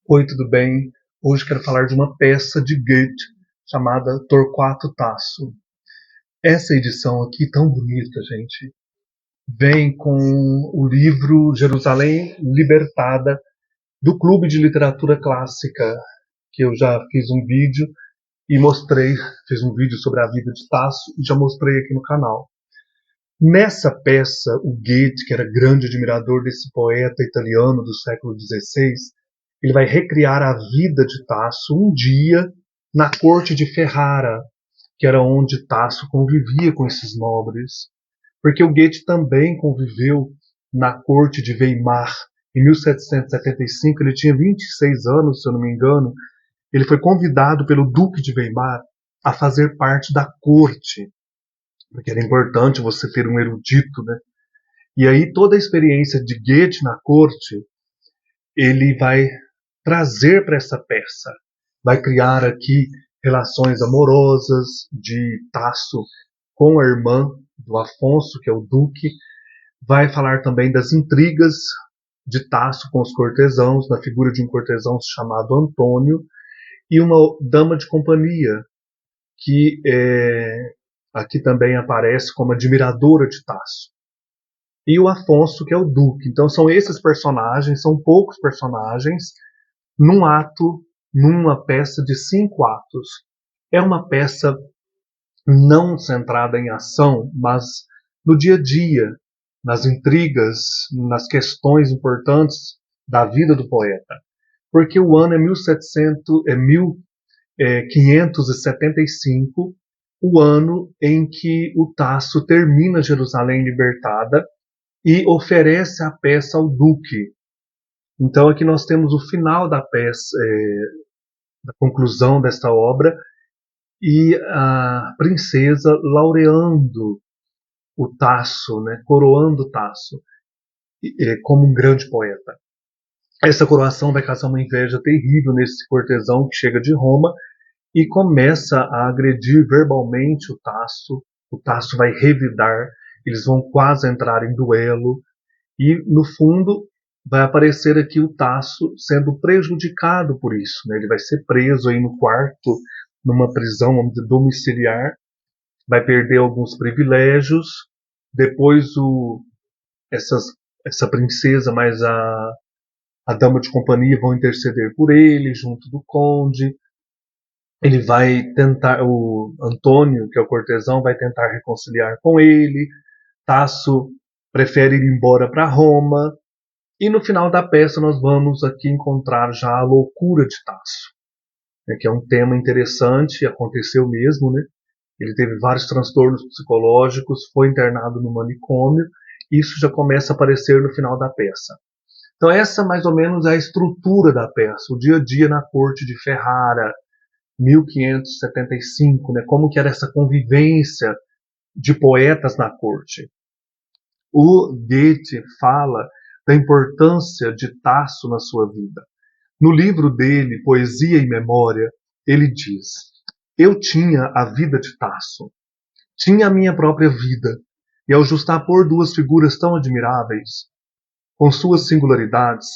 Oi, tudo bem? Hoje quero falar de uma peça de Goethe chamada Torquato Tasso. Essa edição aqui, tão bonita, gente, vem com o livro Jerusalém Libertada, do Clube de Literatura Clássica, que eu já fiz um vídeo e mostrei, fiz um vídeo sobre a vida de Tasso e já mostrei aqui no canal. Nessa peça, o Goethe, que era grande admirador desse poeta italiano do século XVI, ele vai recriar a vida de Tasso um dia na corte de Ferrara, que era onde Tasso convivia com esses nobres. Porque o Goethe também conviveu na corte de Weimar. Em 1775, ele tinha 26 anos, se eu não me engano. Ele foi convidado pelo Duque de Weimar a fazer parte da corte, porque era importante você ter um erudito, né? E aí toda a experiência de Goethe na corte, ele vai trazer para essa peça. Vai criar aqui relações amorosas de Tasso com a irmã do Afonso, que é o duque. Vai falar também das intrigas de Tasso com os cortesãos, na figura de um cortesão chamado Antônio, e uma dama de companhia, que aqui também aparece como admiradora de Tasso. E o Afonso, que é o duque. Então são esses personagens, são poucos personagens, num ato, numa peça de 5 atos. É uma peça não centrada em ação, mas no dia a dia, nas intrigas, nas questões importantes da vida do poeta. Porque o ano é 1575, o ano em que o Tasso termina Jerusalém Libertada e oferece a peça ao duque. Então aqui nós temos o final da peça, da conclusão desta obra, e a princesa laureando o Tasso, né, coroando Tasso como um grande poeta. Essa coroação vai causar uma inveja terrível nesse cortesão que chega de Roma e começa a agredir verbalmente o Tasso. O Tasso vai revidar, eles vão quase entrar em duelo, e no fundo vai aparecer aqui o Tasso sendo prejudicado por isso, né? Ele vai ser preso aí no quarto, numa prisão domiciliar, vai perder alguns privilégios. Depois essas, essa princesa mais a dama de companhia vão interceder por ele, junto do conde. Ele vai tentar, o Antônio, que é o cortesão, vai tentar reconciliar com ele. Tasso prefere ir embora para Roma. E no final da peça nós vamos aqui encontrar já a loucura de Tasso, né, que é um tema interessante, aconteceu mesmo, né? Ele teve vários transtornos psicológicos, foi internado no manicômio, e isso já começa a aparecer no final da peça. Então essa mais ou menos é a estrutura da peça, o dia a dia na corte de Ferrara, 1575, né? Como que era essa convivência de poetas na corte. O Goethe fala da importância de Tasso na sua vida. No livro dele, Poesia e Memória, ele diz: eu tinha a vida de Tasso, tinha a minha própria vida, e ao justapor duas figuras tão admiráveis, com suas singularidades,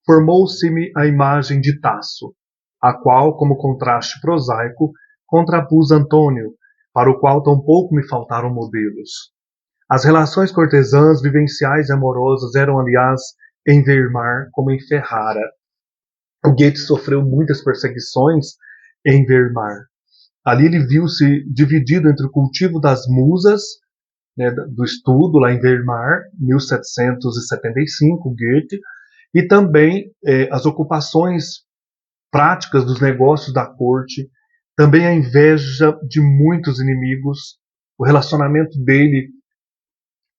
formou-se-me a imagem de Tasso, a qual, como contraste prosaico, contrapus Antônio, para o qual tampouco me faltaram modelos. As relações cortesãs, vivenciais e amorosas eram, aliás, em Weimar como em Ferrara. O Goethe sofreu muitas perseguições em Weimar. Ali ele viu-se dividido entre o cultivo das musas, né, do estudo, lá em Weimar, 1775, Goethe, e também as ocupações práticas dos negócios da corte, também a inveja de muitos inimigos, o relacionamento dele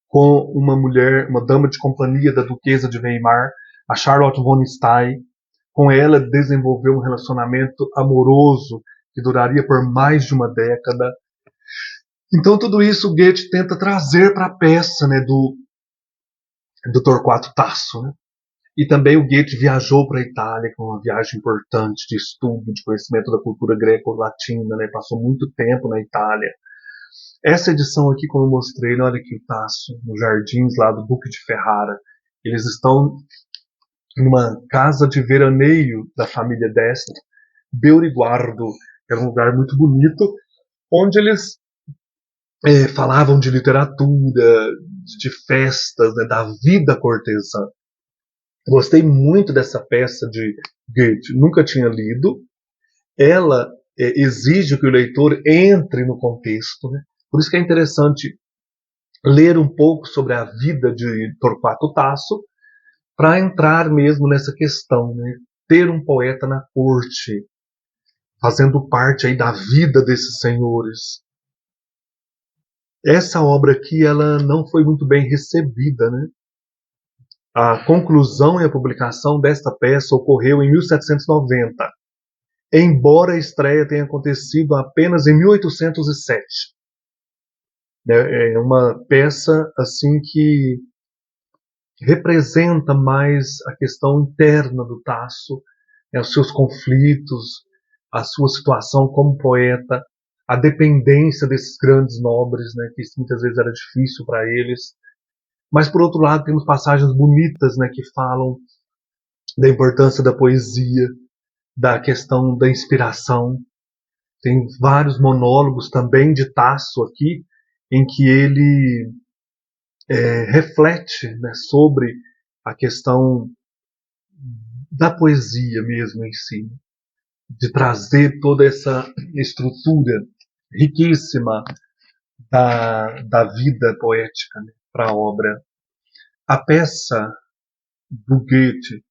com uma mulher, uma dama de companhia da duquesa de Weimar, a Charlotte von Stein. Com ela desenvolveu um relacionamento amoroso que duraria por mais de uma década. Então tudo isso o Goethe tenta trazer para a peça, né, do Torquato Tasso, né? E também o Goethe viajou para a Itália, com uma viagem importante de estudo, de conhecimento da cultura greco-latina, né? Passou muito tempo na Itália. Essa edição aqui, como eu mostrei, olha aqui o Tasso, nos jardins lá do Duque de Ferrara. Eles estão numa casa de veraneio da família d'Este, Beuriguardo, que era um lugar muito bonito, onde eles falavam de literatura, de festas, né, da vida cortesã. Gostei muito dessa peça de Goethe, nunca tinha lido. Ela exige que o leitor entre no contexto, né? Por isso que é interessante ler um pouco sobre a vida de Torquato Tasso, para entrar mesmo nessa questão, né? Ter um poeta na corte, fazendo parte aí da vida desses senhores. Essa obra aqui, ela não foi muito bem recebida, né? A conclusão e a publicação desta peça ocorreu em 1790, embora a estreia tenha acontecido apenas em 1807. É uma peça assim que representa mais a questão interna do Tasso, os seus conflitos, a sua situação como poeta, a dependência desses grandes nobres, né, que isso muitas vezes era difícil para eles. Mas, por outro lado, temos passagens bonitas, né, que falam da importância da poesia, da questão da inspiração. Tem vários monólogos também de Tasso aqui, em que ele reflete, né, sobre a questão da poesia mesmo em si, de trazer toda essa estrutura riquíssima da vida poética, né, para a obra. A peça do Goethe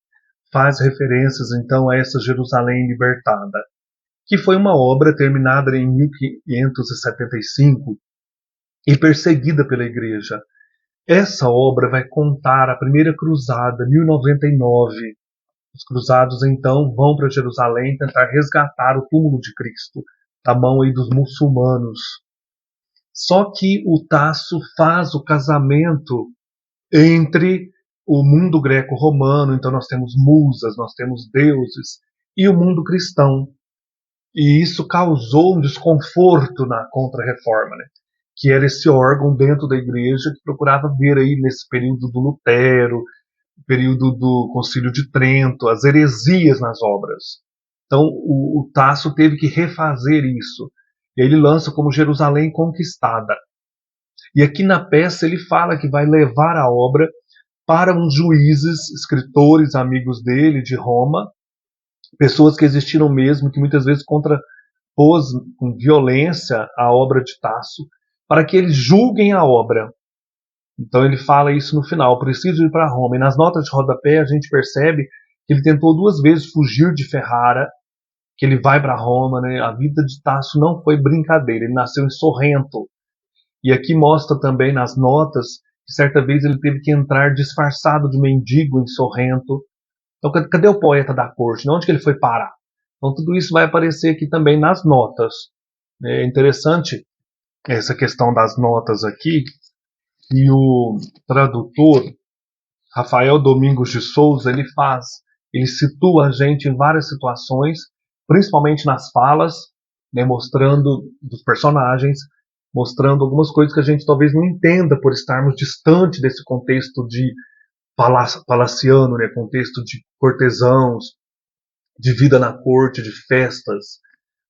faz referências então a essa Jerusalém libertada, que foi uma obra terminada em 1575 e perseguida pela Igreja. Essa obra vai contar a primeira cruzada, 1099. Os cruzados então vão para Jerusalém tentar resgatar o túmulo de Cristo da mão aí dos muçulmanos. Só que o Tasso faz o casamento entre o mundo greco-romano, então nós temos musas, nós temos deuses, e o mundo cristão. E isso causou um desconforto na Contra-Reforma, né? Que era esse órgão dentro da igreja que procurava ver aí nesse período do Lutero, período do Concílio de Trento, as heresias nas obras. Então o Tasso teve que refazer isso. E aí ele lança como Jerusalém Conquistada. E aqui na peça ele fala que vai levar a obra para uns juízes, escritores, amigos dele de Roma, pessoas que existiram mesmo, que muitas vezes contrapôs com violência a obra de Tasso, para que eles julguem a obra. Então ele fala isso no final, preciso ir para Roma. E nas notas de rodapé a gente percebe que ele tentou 2 vezes fugir de Ferrara, que ele vai para Roma, né? A vida de Tasso não foi brincadeira, ele nasceu em Sorrento. E aqui mostra também nas notas que certa vez ele teve que entrar disfarçado de mendigo em Sorrento. Então cadê o poeta da corte? Onde que ele foi parar? Então tudo isso vai aparecer aqui também nas notas. É interessante essa questão das notas aqui, e o tradutor Rafael Domingos de Souza ele situa a gente em várias situações, principalmente nas falas, né, mostrando dos personagens, mostrando algumas coisas que a gente talvez não entenda por estarmos distante desse contexto de palaciano, né, contexto de cortesãos, de vida na corte, de festas.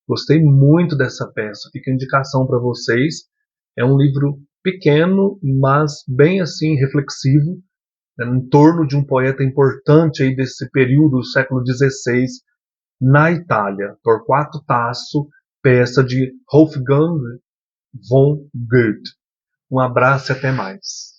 Gostei muito dessa peça, fica a indicação para vocês. É um livro pequeno, mas bem assim reflexivo, né, em torno de um poeta importante aí desse período do século XVI na Itália, Torquato Tasso, peça de Wolfgang von Goethe. Um abraço e até mais.